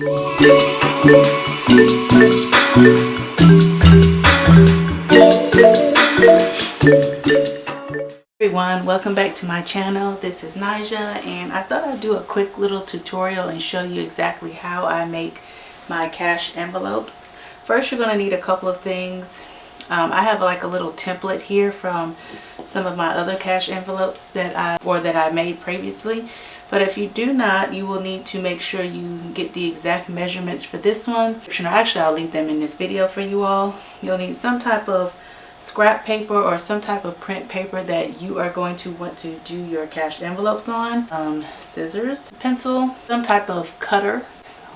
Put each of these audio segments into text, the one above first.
Everyone, welcome back to my channel. This is Naija, and I thought I'd do a quick little tutorial and show you exactly how I make my cash envelopes. First, you're going to need a couple of things. I have like a little template here from some of my other cash envelopes that I made previously. But if you do not, you will need to make sure you get the exact measurements for this one. Actually, I'll leave them in this video for you all. You'll need some type of scrap paper or some type of print paper that you are going to want to do your cash envelopes on. Scissors, pencil, some type of cutter,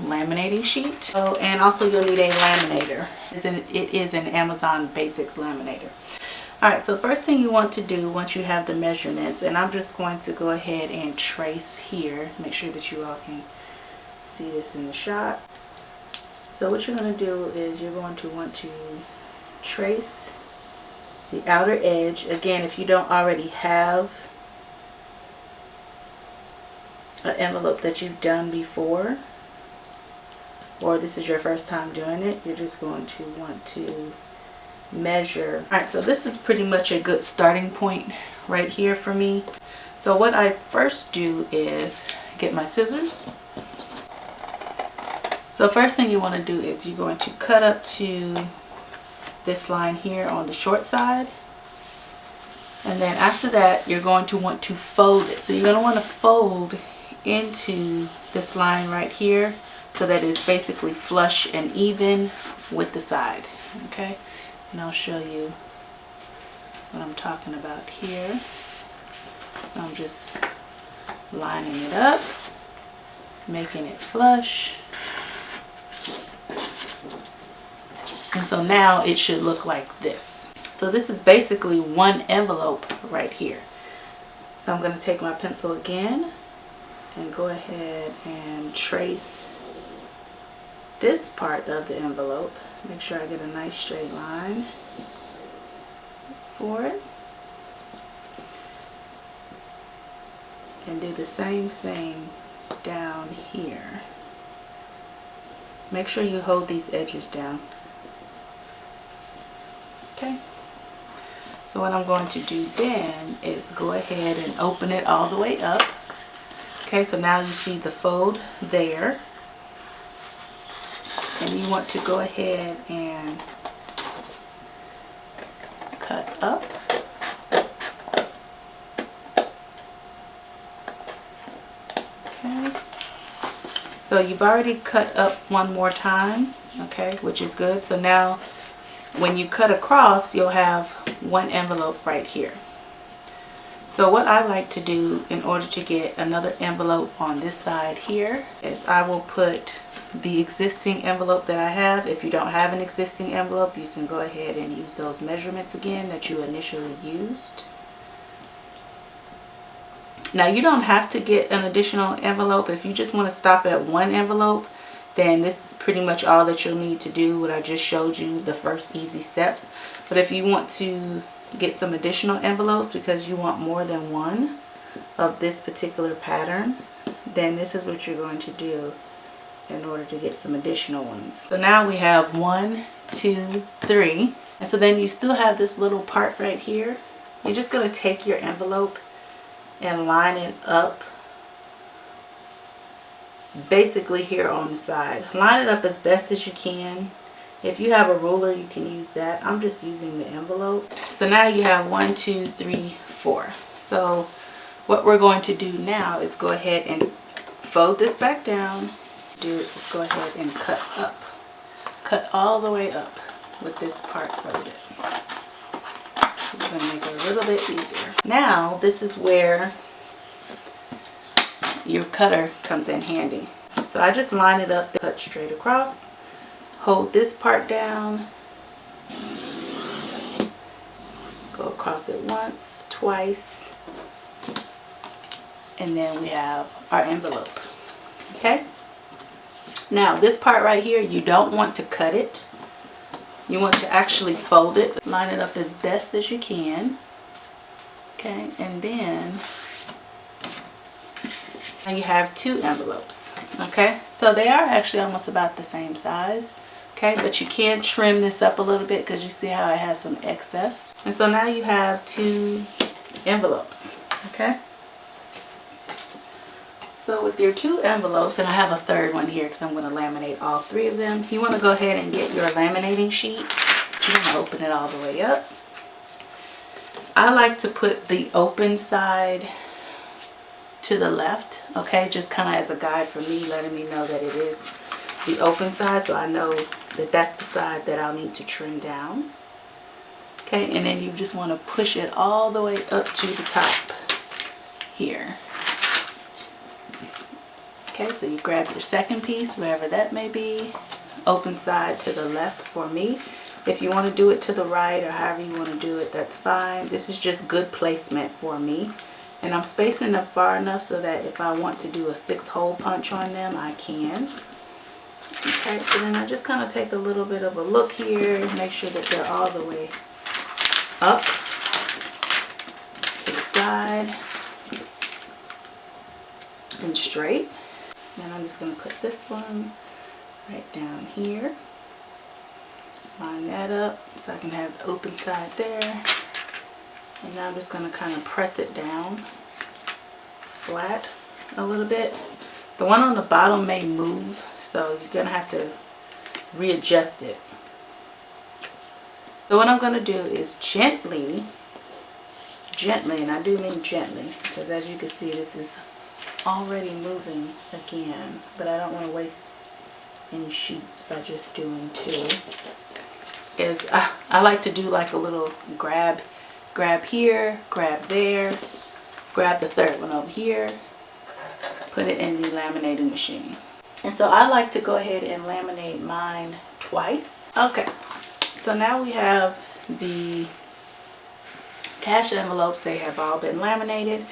laminating sheet. Oh, and also you'll need a laminator. It is an Amazon Basics laminator. Alright, so first thing you want to do once you have the measurements, and I'm just going to go ahead and trace here, make sure that you all can see this in the shot. So what you're going to do is you're going to want to trace the outer edge. Again, if you don't already have an envelope that you've done before, or this is your first time doing it, you're just going to want to measure. Alright, so this is pretty much a good starting point right here for me. So what I first do is get my scissors. So first thing you want to do is you're going to cut up to this line here on the short side, and then after that you're going to want to fold it. So you're going to want to fold into this line right here so that it's basically flush and even with the side. Okay, and I'll show you what I'm talking about here. So I'm just lining it up, making it flush. And so now it should look like this. So this is basically one envelope right here. So I'm going to take my pencil again and go ahead and trace this part of the envelope. Make sure I get a nice straight line for it. And do the same thing down here. Make sure you hold these edges down. Okay, so what I'm going to do then is go ahead and open it all the way up. Okay, so now you see the fold there, and you want to go ahead and cut up. Okay, so you've already cut up one more time, okay, which is good. So now when you cut across, you'll have one envelope right here. So what I like to do in order to get another envelope on this side here is I will put the existing envelope that I have. If you don't have an existing envelope, you can go ahead and use those measurements again that you initially used. Now you don't have to get an additional envelope. If you just want to stop at one envelope, then this is pretty much all that you'll need to do, what I just showed you, the first easy steps. But if you want to get some additional envelopes because you want more than one of this particular pattern, then this is what you're going to do in order to get some additional ones. So now we have 1, 2, 3, and so then you still have this little part right here. You're just going to take your envelope and line it up basically here on the side. Line it up as best as you can. If you have a ruler, you can use that. I'm just using the envelope. So now you have 1, 2, 3, 4. So what we're going to do now is go ahead and fold this back down. Is go ahead and cut up. Cut all the way up with this part folded. It's going to make it a little bit easier. Now this is where your cutter comes in handy. So I just line it up, cut straight across, hold this part down, go across it once, twice, and then we have our envelope. Okay, now this part right here, you don't want to cut it. You want to actually fold it, line it up as best as you can. Okay, and then now you have two envelopes. Okay, so they are actually almost about the same size. Okay, but you can trim this up a little bit because you see how it has some excess. And so now you have 2 envelopes. Okay, so with your 2 envelopes, and I have a third one here because I'm going to laminate all 3 of them. You want to go ahead and get your laminating sheet. You're going to open it all the way up. I like to put the open side to the left, okay, just kind of as a guide for me, letting me know that it is the open side, so I know that that's the side that I'll need to trim down. Okay, and then you just want to push it all the way up to the top here. Okay, so you grab your second piece, wherever that may be, open side to the left for me. If you want to do it to the right or however you want to do it, that's fine. This is just good placement for me. And I'm spacing them far enough so that if I want to do a 6-hole punch on them, I can. Okay, so then I just kind of take a little bit of a look here, make sure that they're all the way up to the side and straight. Then I'm just going to put this one right down here. Line that up so I can have the open side there. And now I'm just going to kind of press it down flat a little bit. The one on the bottom may move, so you're going to have to readjust it. So what I'm going to do is gently, and I do mean gently, because as you can see this is already moving again, but I don't want to waste any sheets by just doing 2. Is I like to do like a little grab here, grab there, grab the third one over here, put it in the laminating machine. And so I like to go ahead and laminate mine twice. Okay, so now we have the cash envelopes. They have all been laminated.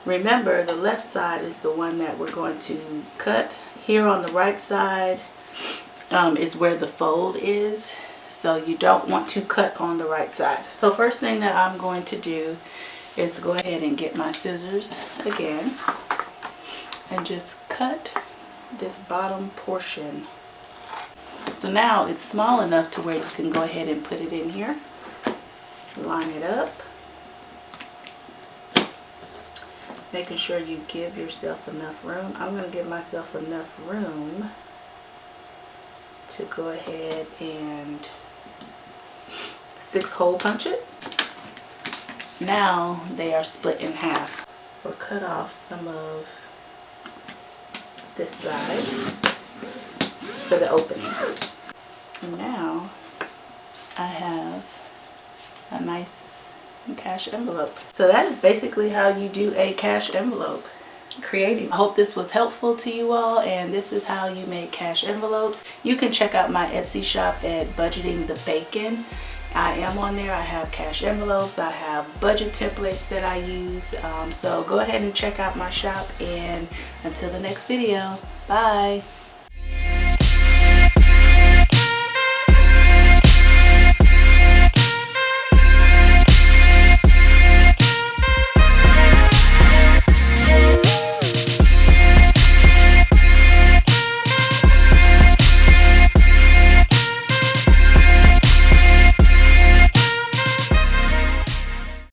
Remember, the left side is the one that we're going to cut. Here on the right side is where the fold is. So you don't want to cut on the right side. So first thing that I'm going to do is go ahead and get my scissors again and just cut this bottom portion. So now it's small enough to where you can go ahead and put it in here. Line it up. Making sure you give yourself enough room. I'm going to give myself enough room to go ahead and 6-hole punch it. Now they are split in half. We'll cut off some of this side for the opening. And now I have a nice cash envelope. So that is basically how you do a cash envelope creating. I hope this was helpful to you all, and this is how you make cash envelopes. You can check out my Etsy shop at budgetingthebacon. I am on there. I have cash envelopes, I have budget templates that I use, so go ahead and check out my shop, and until the next video, bye.